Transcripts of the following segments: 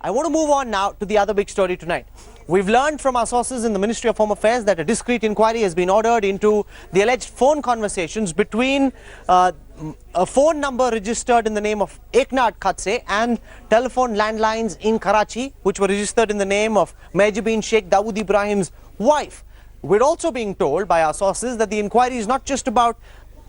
I want to move on now to the other big story tonight. We've learned from our sources in the Ministry of Home Affairs that a discreet inquiry has been ordered into the alleged phone conversations between a phone number registered in the name of Eknath Khatse and telephone landlines in Karachi, which were registered in the name of Mehjabeen Sheikh Dawood Ibrahim's wife. We're also being told by our sources that the inquiry is not just about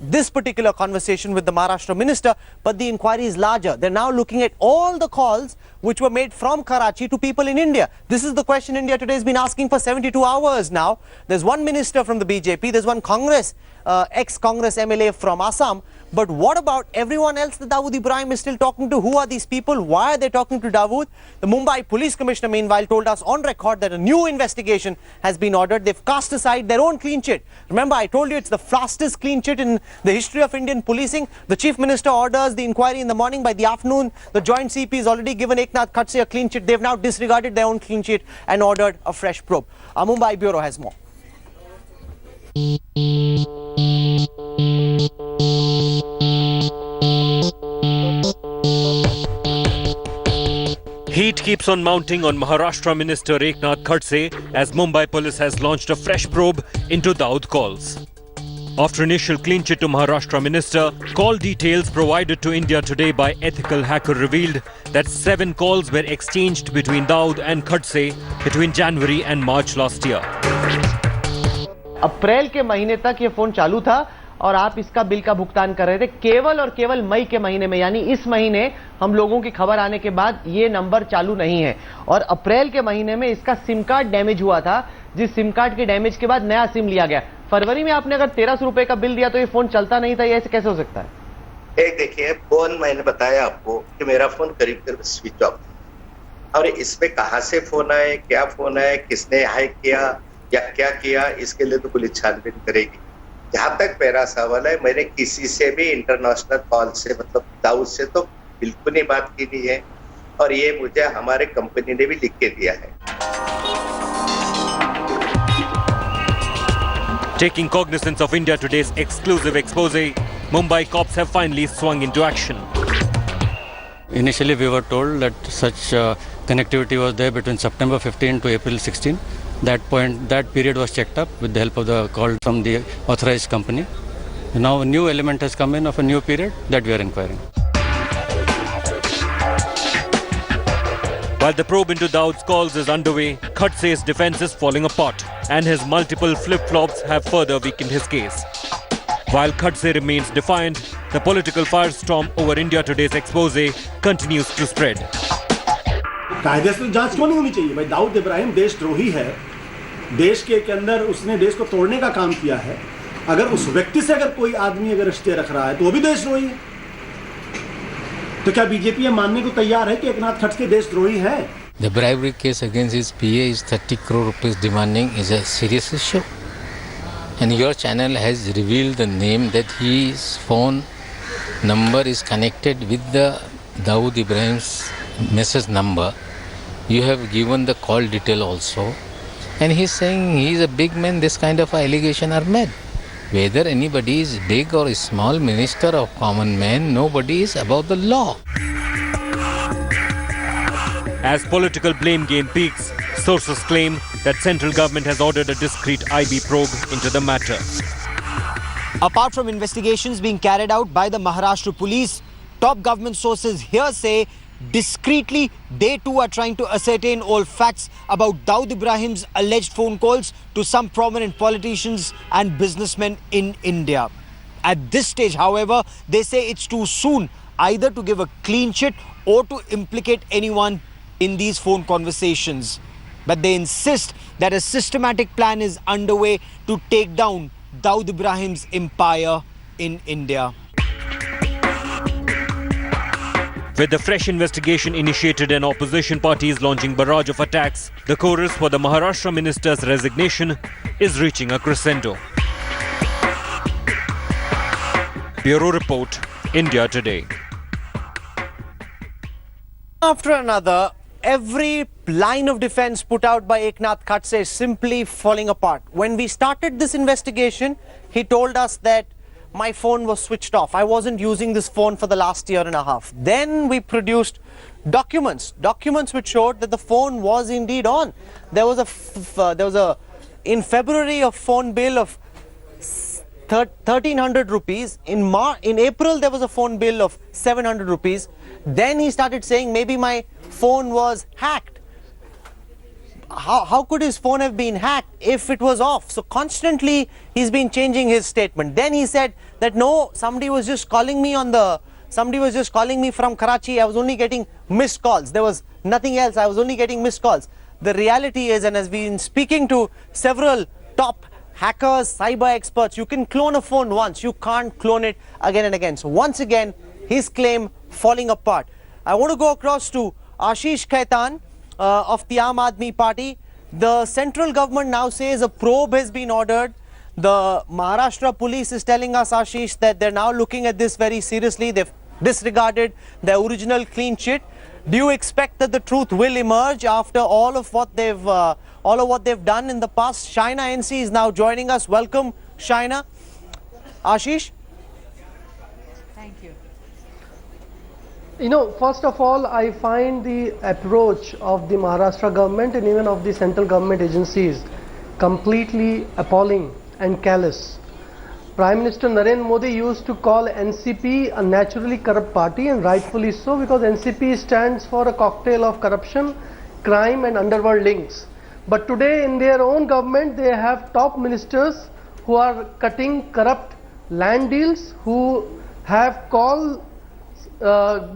this particular conversation with the Maharashtra minister, but the inquiry is larger. They're now looking at all the calls which were made from Karachi to people in India. This is the question India Today has been asking for 72 hours now. There's one minister from the BJP, there's one Congress, ex-Congress MLA from Assam. But what about everyone else that Dawood Ibrahim is still talking to? Who are these people? Why are they talking to Dawood? The Mumbai Police Commissioner, meanwhile, told us on record that a new investigation has been ordered. They've cast aside their own clean chit. Remember, I told you it's the fastest clean chit in the history of Indian policing. The Chief Minister orders the inquiry in the morning. By the afternoon, the Joint CP has already given Eknath Khatse a clean chit. They've now disregarded their own clean chit and ordered a fresh probe. Our Mumbai Bureau has more. Heat keeps on mounting on Maharashtra Minister Eknath Khatse as Mumbai police has launched a fresh probe into Dawood calls. After initial clean chit to Maharashtra Minister, call details provided to India Today by ethical hacker revealed that 7 calls were exchanged between Dawood and Khatse between January and March last year. अप्रैल के महीने तक ये phone चालू था और आप इसका bill का भुगतान कर रहे थे केवल और केवल मई के महीने में, यानी इस महीने हम लोगों की खबर आने के बाद ये नंबर चालू नहीं है। और अप्रैल के महीने में इसका सिम कार्ड डैमेज हुआ था, जिस सिम कार्ड के डैमेज के बाद नया सिम लिया गया। फरवरी में आपने अगर 1300 रुपए का बिल दिया तो ये फोन चलता नहीं था, ये ऐसे कैसे हो सकता है? देखिए, फोन मैंने बताया आपको कि मेरा फोन करीब करीब स्विच ऑफ था और इसमें कहां से फोन आए, क्या फोन आए, किसने हैक किया या क्या किया, इसके लिए तो पुलिस छानबीन करेगी। जहां तक मेरा सवाल है, मैंने किसी से भी इंटरनेशनल कॉल से मतलब दाऊद से तो बिल्कुल नहीं बात की नहीं है और ये मुझे हमारे कंपनी ने भी लिख के दिया है। Taking cognizance of India Today's exclusive expose, Mumbai cops have finally swung into action. Initially, we were told that such connectivity was there between September 15 to April 16. That period was checked up with the help of the call from the authorized company. Now a new element has come in of a new period that we are inquiring. While the probe into Dawood's calls is underway, Khatse's defense is falling apart and his multiple flip-flops have further weakened his case. While Khatse remains defiant, the political firestorm over India Today's expose continues to spread. कायदे से जांच क्यों नहीं होनी चाहिए भाई? दाऊद इब्राहिम देशद्रोही है, देश के अंदर उसने देश को तोड़ने का काम किया है। अगर उस व्यक्ति से अगर कोई आदमी अगर रिश्ते रख रहा है तो वो भी देशद्रोही है। तो क्या बीजेपी ये मानने को तैयार है कि एकनाथ खड़से देशद्रोही है? The bribery case against his PA is 30 crore rupees demanding is a serious issue. And your channel has revealed the name that his phone number is connected with the Dawood Ibrahim's message number. You have given the call detail also. And he's saying he's a big man, this kind of allegation are made. Whether anybody is big or small, minister or common man, nobody is above the law. As political blame game peaks, sources claim that central government has ordered a discreet IB probe into the matter. Apart from investigations being carried out by the Maharashtra police, top government sources here say discreetly they too are trying to ascertain all facts about Dawood Ibrahim's alleged phone calls to some prominent politicians and businessmen in India. At this stage, however, they say it's too soon either to give a clean chit or to implicate anyone in these phone conversations. But they insist that a systematic plan is underway to take down Dawood Ibrahim's empire in India. With the fresh investigation initiated and opposition parties launching barrage of attacks, the chorus for the Maharashtra minister's resignation is reaching a crescendo. Bureau Report, India Today. After another, every line of defense put out by Eknath Khatse is simply falling apart. When we started this investigation, he told us that my phone was switched off. I wasn't using this phone for the last year and a half. Then we produced documents which showed that the phone was indeed on. There was in February a phone bill of 1300 rupees. In April there was a phone bill of 700 rupees. Then he started saying maybe my phone was hacked. How could his phone have been hacked if it was off? So constantly he's been changing his statement. Then he said that no, somebody was just calling me from Karachi. I was only getting missed calls. There was nothing else. I was only getting missed calls. The reality is, and as we've been speaking to several top hackers, cyber experts, you can clone a phone once, you can't clone it again and again. So once again, his claim falling apart. I want to go across to Ashish Khaitan of the Aam Aadmi Party. The central government now says a probe has been ordered. The Maharashtra police is telling us, Ashish, that they're now looking at this very seriously. They've disregarded the original clean sheet. Do you expect that the truth will emerge after all of what they've done in the past? Shaina NC is now joining us. Welcome, Shaina. Ashish? Thank you. You know, first of all, I find the approach of the Maharashtra government and even of the central government agencies completely appalling and callous. Prime Minister Narendra Modi used to call NCP a naturally corrupt party, and rightfully so, because NCP stands for a cocktail of corruption, crime and underworld links. But today in their own government they have top ministers who are cutting corrupt land deals, who have calls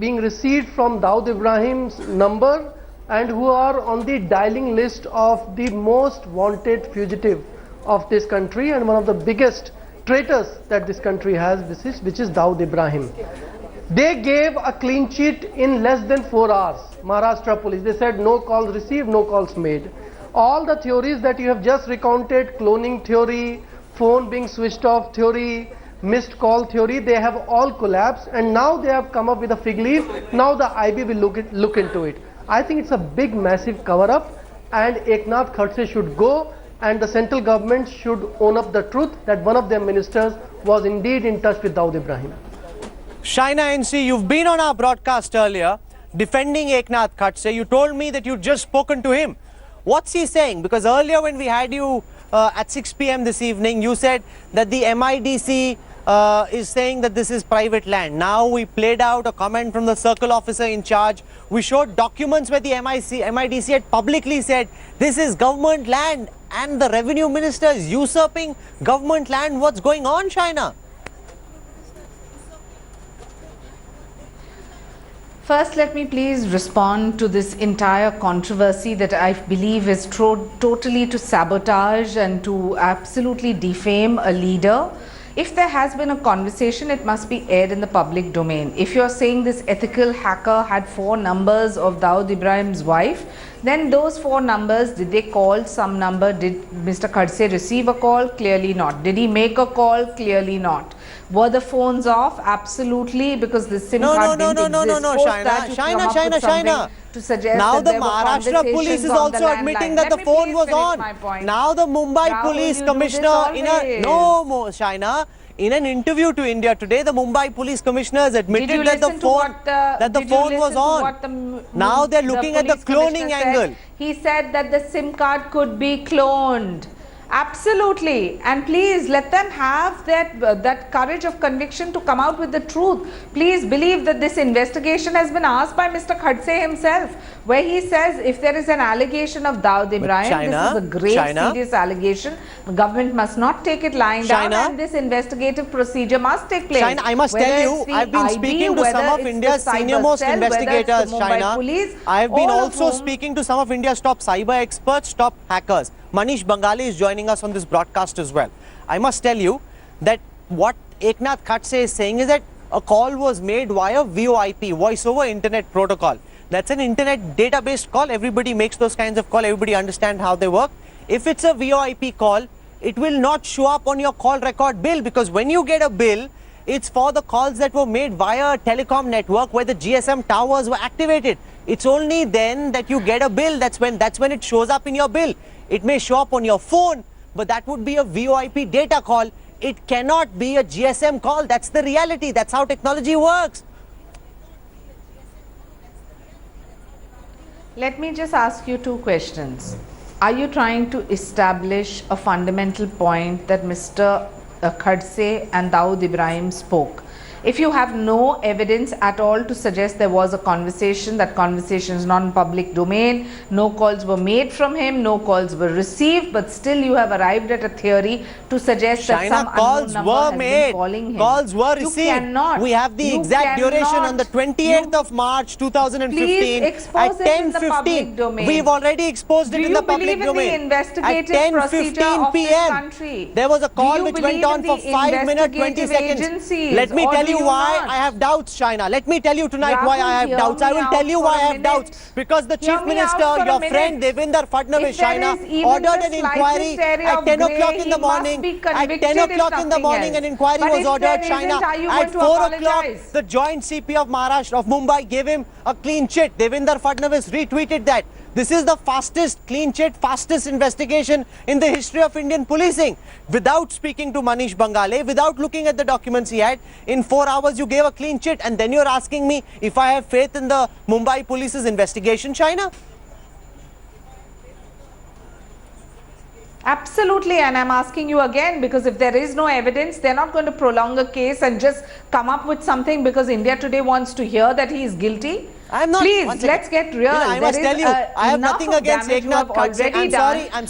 being received from Dawood Ibrahim's number, and who are on the dialing list of the most wanted fugitive of this country and one of the biggest traitors that this country has, which is Dawood Ibrahim. They gave a clean sheet in less than 4 hours. Maharashtra police, they said no calls received, no calls made. All the theories that you have just recounted, cloning theory, phone being switched off theory, missed call theory, they have all collapsed, and now they have come up with a fig leaf. Now the IB will look into it. I think it's a big massive cover up, and Eknath Khadse should go, and the central government should own up the truth that one of their ministers was indeed in touch with Dawood Ibrahim. Shaina NC, you've been on our broadcast earlier defending Eknath Khadse. You told me that you'd just spoken to him. What's he saying? Because earlier when we had you at 6 p.m. this evening, you said that the MIDC is saying that this is private land. Now we played out a comment from the circle officer in charge. We showed documents where the MIDC had publicly said this is government land and the revenue minister is usurping government land. What's going on, Shaina? First, let me please respond to this entire controversy that I believe is totally to sabotage and to absolutely defame a leader. If there has been a conversation, it must be aired in the public domain. If you're saying this ethical hacker had 4 numbers of Dawood Ibrahim's wife, then those 4 numbers, did they call some number? Did Mr. Khadse receive a call? Clearly not. Did he make a call? Clearly not. Were the phones off? Absolutely, because the SIM card didn't exist. No, Shaina. To suggest now that the there were Maharashtra police is also admitting that the phone was on. Now the Mumbai police commissioner Shaina, in an interview to India Today, the Mumbai police commissioner has admitted that the phone was on. Now they're looking at the cloning angle. He said that the SIM card could be cloned. Absolutely, and please let them have that courage of conviction to come out with the truth. Please believe that this investigation has been asked by Mr. Khadse himself, where he says if there is an allegation of Dawood Ibrahim, this is a grave, serious allegation. The government must not take it lying down, and this investigative procedure must take place. Shaina, I must tell you, I've been speaking to some of India's senior-most investigators, Shaina. I've been also speaking to some of India's top cyber experts, top hackers. Manish Bangali is joining us on this broadcast as well. I must tell you that what Eknath Khadse is saying is that a call was made via VoIP, Voice over Internet Protocol. That's an internet database call. Everybody makes those kinds of calls. Everybody understands how they work. If it's a VoIP call, it will not show up on your call record bill, because when you get a bill, it's for the calls that were made via a telecom network where the GSM towers were activated. It's only then that you get a bill. That's when it shows up in your bill. It may show up on your phone, but that would be a VoIP data call. it cannot be a GSM call. That's the reality. That's how technology works. Let me just ask you two questions. Are you trying to establish a fundamental point that Mr. Khadse and Dawood Ibrahim spoke? If you have no evidence at all to suggest there was a conversation, that conversation is not in public domain, no calls were made from him, no calls were received, but still you have arrived at a theory to suggest that some calls unknown number were has made, been calling him. calls were You received. cannot. We have the You exact duration cannot. on the 28th of March 2015 Please expose at it in the 10:15. public domain. We've already exposed it Do in you the public believe in the domain. investigative At procedure 10:15 of this p.m. country? There was a Do call you which went believe on in for the 5 minutes 20 investigative seconds. agencies, Let me or tell do you you why not? I have doubts, China. Let me tell you tonight why I have Rahul, doubts. I hear will me tell you out why for I a have minute. doubts. Because the Hear Chief me out Minister, for a your minute. friend Devinder Fadnavis, If there China, is even ordered the an inquiry slightest area at of 10 grey, o'clock in the he must morning. be At convicted 10 if o'clock in the nothing morning, else. an inquiry But was if ordered, there China. isn't, are you At going to 4 o'clock, apologize? the joint CP of Maharashtra, of Mumbai, gave him a clean chit. Devinder Fadnavis retweeted that. This is the fastest clean chit, fastest investigation in the history of Indian policing. Without speaking to Manish Bangale, without looking at the documents he had, in 4 hours you gave a clean chit, and then you're asking me if I have faith in the Mumbai police's investigation, China? Absolutely, and I'm asking you again, because if there is no evidence, they're not going to prolong a case and just come up with something because India Today wants to hear that he is guilty. I'm not. Please, one second. let's get real. I must There tell is, you, I have enough nothing of against damage you Eknath have Khadse. already I'm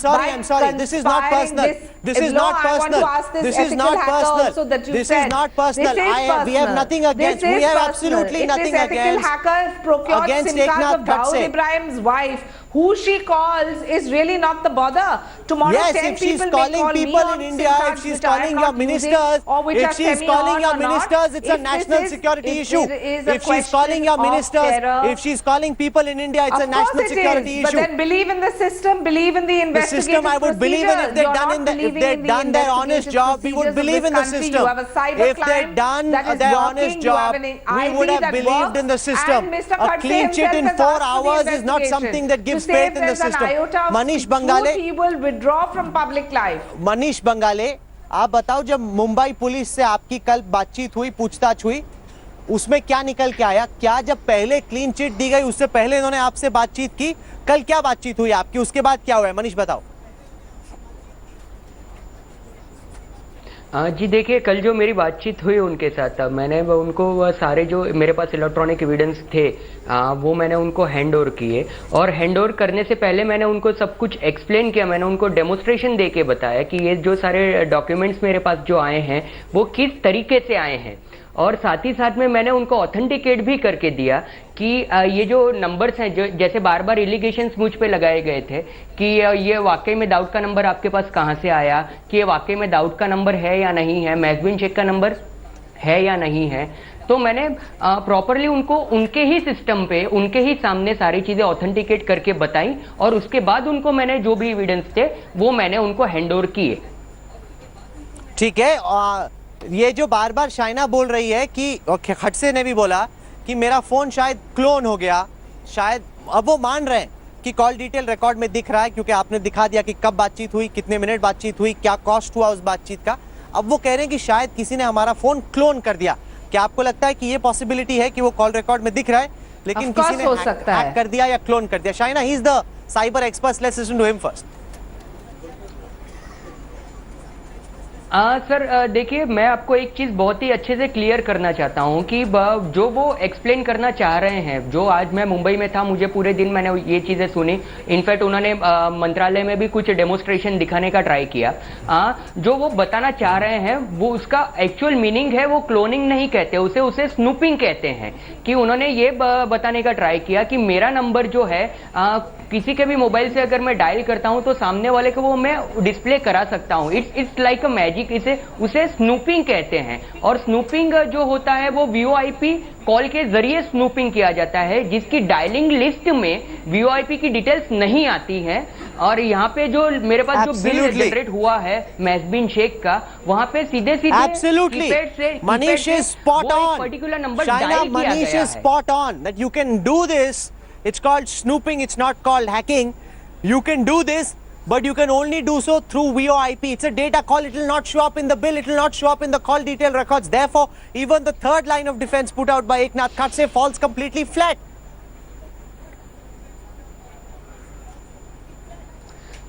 sorry. This is not conspiring personal. this- This is No, not I want to personal. ask this This is ethical not hacker personal. also that you This said. is not personal. This is We have personal. nothing against. This is We have personal. absolutely If nothing this ethical against. hacker procured against SIM cards Eknath of Dawood Khadse. Ibrahim's wife, who she calls is really not the bother. Tomorrow, Yes, 10 if she's people may calling call me people on in SIM India, cards if she's which I am calling your not using, ministers, or which are if she's semi-on calling your or not. ministers, it's a If this national is- security if issue. it is a If she's calling your question of ministers, terror- if she's calling people in India, it's a Of course national it security is, issue. But then believe in the system, believe in the The investigative system, I would believe in if procedures. they'd You're done not in the, if believing they'd in the done their honest investigative job, we would procedures of believe this in the country. system. You have a cyber If crime they'd done that is their working, honest you have job, an we IB would have that believed works, in the system. and Mr. A Khadse clean chit himself in has 4 asked for the hours is not investigation. something that gives To say faith if in the there's an system. iota of Manish truth, Bangale, he will withdraw from public life. Manish बंगाले, आप बताओ जब Mumbai police से आपकी कल बातचीत हुई, पूछताछ हुई, उसमें क्या निकल के आया? क्या जब पहले क्लीन चिट दी गई उससे पहले इन्होंने आपसे बातचीत की? कल क्या बातचीत हुई आपकी? उसके बाद क्या हुआ है? मनीष बताओ. जी देखिए, कल जो मेरी बातचीत हुई उनके साथ, मैंने उनको वह सारे जो मेरे पास इलेक्ट्रॉनिक एविडेंस थे वो मैंने उनको हैंड ओवर किए, और हैंड ओवर करने से पहले मैंने उनको सब कुछ एक्सप्लेन किया। मैंने उनको डेमोस्ट्रेशन दे के बताया कि ये जो सारे डॉक्यूमेंट्स मेरे पास जो आए हैं वो किस तरीके से आए हैं, और साथ ही साथ में मैंने उनको ऑथेंटिकेट भी करके दिया कि ये जो नंबर्स हैं, जो जैसे बार बार एलिगेशंस मुझ पे लगाए गए थे कि ये वाकई में दाऊद का नंबर आपके पास कहाँ से आया, कि ये वाकई में दाऊद का नंबर है या नहीं है, मैगविन शेख का नंबर है या नहीं है, तो मैंने प्रॉपरली उनको उनके ही सिस्टम पे, उनके ही सामने सारी चीज़ें ऑथेंटिकेट करके बताई, और उसके बाद उनको मैंने जो भी एविडेंस थे वो मैंने उनको हैंड ओवर किए। ठीक है, ये जो बार बार शाइना बोल रही है कि, और खड़से ने भी बोला कि मेरा फोन शायद क्लोन हो गया, शायद अब वो मान रहे हैं कि कॉल डिटेल रिकॉर्ड में दिख रहा है क्योंकि आपने दिखा दिया कि कब बातचीत हुई, कितने मिनट बातचीत हुई, क्या कॉस्ट हुआ उस बातचीत का। अब वो कह रहे हैं कि शायद किसी ने हमारा फोन क्लोन कर दिया। क्या आपको लगता है कि ये पॉसिबिलिटी है कि वो कॉल रिकॉर्ड में दिख रहा है लेकिन किसी ने हैक कर दिया या क्लोन कर दिया? Shaina, he is the cyber expert, let's listen to him first. Sir देखिए, मैं आपको एक चीज़ बहुत ही अच्छे से क्लियर करना चाहता हूं कि जो वो एक्सप्लेन करना चाह रहे हैं, जो आज मैं मुंबई में था, मुझे पूरे दिन मैंने ये चीज़ें सुनी, इनफैक्ट उन्होंने मंत्रालय में भी कुछ डेमोस्ट्रेशन दिखाने का ट्राई किया। जो वो बताना चाह रहे हैं वो उसका एक्चुअल मीनिंग है, वो क्लोनिंग नहीं कहते, उसे स्नूपिंग कहते हैं। कि उन्होंने ये बताने का ट्राई किया कि मेरा नंबर जो है किसी के भी मोबाइल से अगर मैं डायल करता हूं तो सामने वाले को वो मैं डिस्प्ले करा सकता हूं। इट्स लाइक अ मैजिक, उसे स्नूपिंग कहते हैं। और स्नूपिंग जो होता है वो वीओआईपी कॉल के जरिए स्नूपिंग किया जाता है, जिसकी डायलिंग लिस्ट में वीओआईपी की डिटेल्स नहीं आती है। और यहाँ पे जो मेरे पास जो बिल जनरेट हुआ है मैगविन शेख का, वहां पे सीधे सीधे Manish is spot on. Particular number Shaina, Manish is spot on that you can do this. It's called snooping, it's not called hacking. You can do this but you can only do so through VoIP. It's a data call. It will not show up in the bill. It will not show up in the call detail records. Therefore, even the third line of defense put out by Eknath Khadse falls completely flat.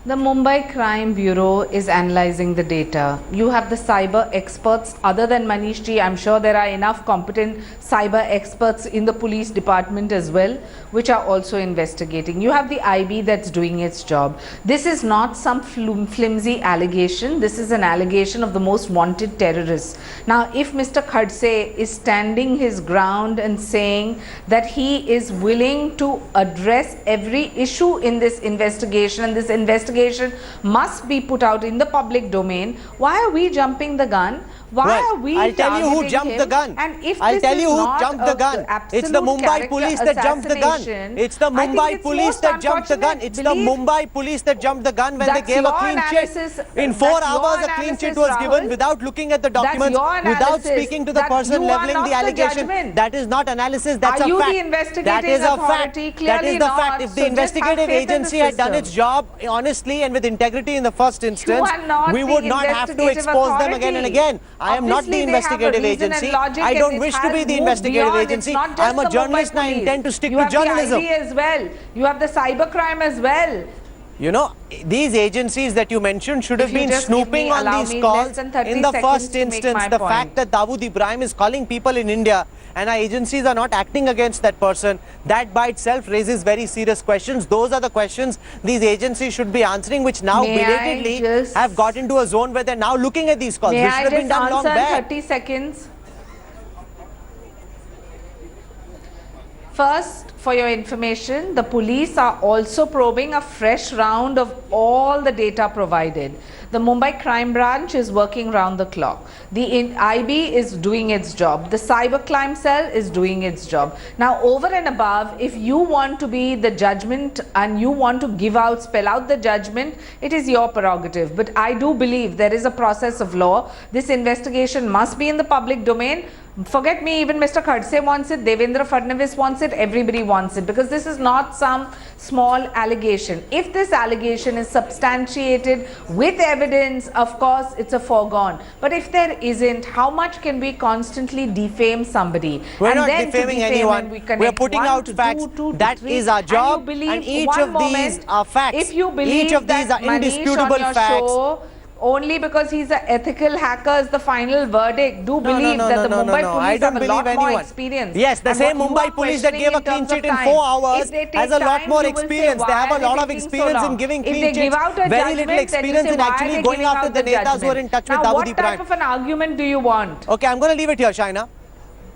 The Mumbai Crime Bureau is analyzing the data. You have the cyber experts. Other than Manish Ji, I'm sure there are enough competent cyber experts in the police department as well, which are also investigating. You have the IB that's doing its job. This is not some flimsy allegation. This is an allegation of the most wanted terrorists. Now, if Mr. Khadse is standing his ground and saying that he is willing to address every issue in this investigation, and this investigation must be put out in the public domain, why are we jumping the gun? Why are we I'll tell you who targeting jumped him? the gun. And if I'll this tell is you who not jumped the a gun. It's the absolute Mumbai character police that jumped the gun. assassination, It's the I think Mumbai it's police most that jumped the gun. unfortunate. It's the Believe- Mumbai police that jumped the gun when they That's gave a your clean analysis. chit. In 4 That's your hours, a clean chit analysis, was given Rahul. without looking at the That's documents, your without analysis. speaking to the That person you are leveling not the the allegation. judgment. That is not analysis. That's Are a you fact. the investigating That is a fact. authority? That Clearly is the not. fact. If So the just have investigative faith in the agency had done system. its job honestly and with integrity in the first instance, are not we the would not have to investigative expose them again and authority. again. I am not the Obviously, they have a investigative reason and agency. logic I and don't it wish to has be the moved investigative beyond. It's agency. not just I'm a the journalist Mumbai and I police. intend to stick you to have journalism. The IB as well. You have the cybercrime as well. You know, these agencies that you mentioned should have If you been just give snooping me- on allow these me calls less than 30 in the seconds first to make instance. my The point. fact that Dawood Ibrahim is calling people in India and our agencies are not acting against that person, that by itself raises very serious questions. Those are the questions these agencies should be answering, which now May I belatedly just- have got into a zone where they're now looking at these calls. May This I should have been just done long answer in back. 30 seconds? First, for your information, the police are also probing a fresh round of all the data provided. The Mumbai Crime Branch is working round the clock. The IB is doing its job. The Cybercrime Cell is doing its job. Now, over and above, if you want to be the judgment and you want to spell out the judgment, it is your prerogative. But I do believe there is a process of law. This investigation must be in the public domain. Forget me, even Mr. Khadse wants it, Devendra Fadnavis wants it, everybody wants it, because this is not some small allegation. If this allegation is substantiated with evidence, of course, it's a foregone. But if there isn't, how much can we constantly defame somebody? We're And not then to defaming defame anyone. and we We're connect putting 1 out to facts. 2 to That 3, is our job. you believe And each one of these moment, are facts. If you believe Each of these that are Manish indisputable on your facts. Show, only because he's an ethical hacker is the final verdict. Do believe that the Mumbai police I don't have a believe lot more anyone. experience. Yes, the And same what you Mumbai are police that gave a questioning clean in chit terms in of 4 time, hours if they take has a lot time, more you will say, experience. They why have a are lot they of taking so experience in long? giving If clean they give chits. out a Very little judgment, then you experience say, in why are actually they going giving after out the netas who are judgment? in touch Now, with Dawood what Ibrahim. type of an argument do you want? Okay, I'm going to leave it here, Shaina.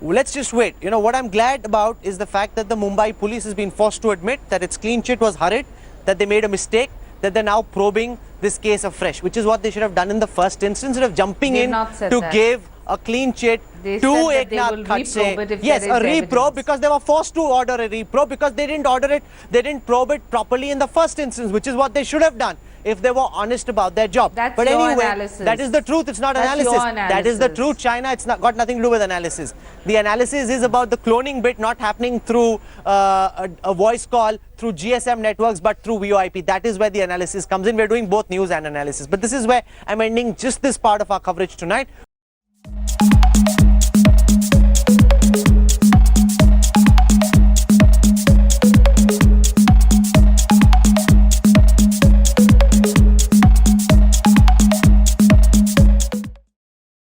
Let's just wait. You know, what I'm glad about is the fact that the Mumbai police has been forced to admit that its clean chit was hurried, that they made a mistake, that they're now probing this case afresh, which is what they should have done in the first instance, instead of jumping They've in not said to that. give a clean chit They to said that they Eknath will reprobe it Khadse. if Yes, there a is reprobe, evidence. because they were forced to order a reprobe because they didn't order it, they didn't probe it properly in the first instance, which is what they should have done if they were honest about their job. That's but your anyway, analysis. that is the truth. It's not That's analysis. your That is the analysis. truth, China. It's not got nothing to do with analysis. The analysis is about the cloning bit not happening through a voice call through GSM networks, but through VoIP. That is where the analysis comes in. We're doing both news and analysis. But this is where I'm ending just this part of our coverage tonight.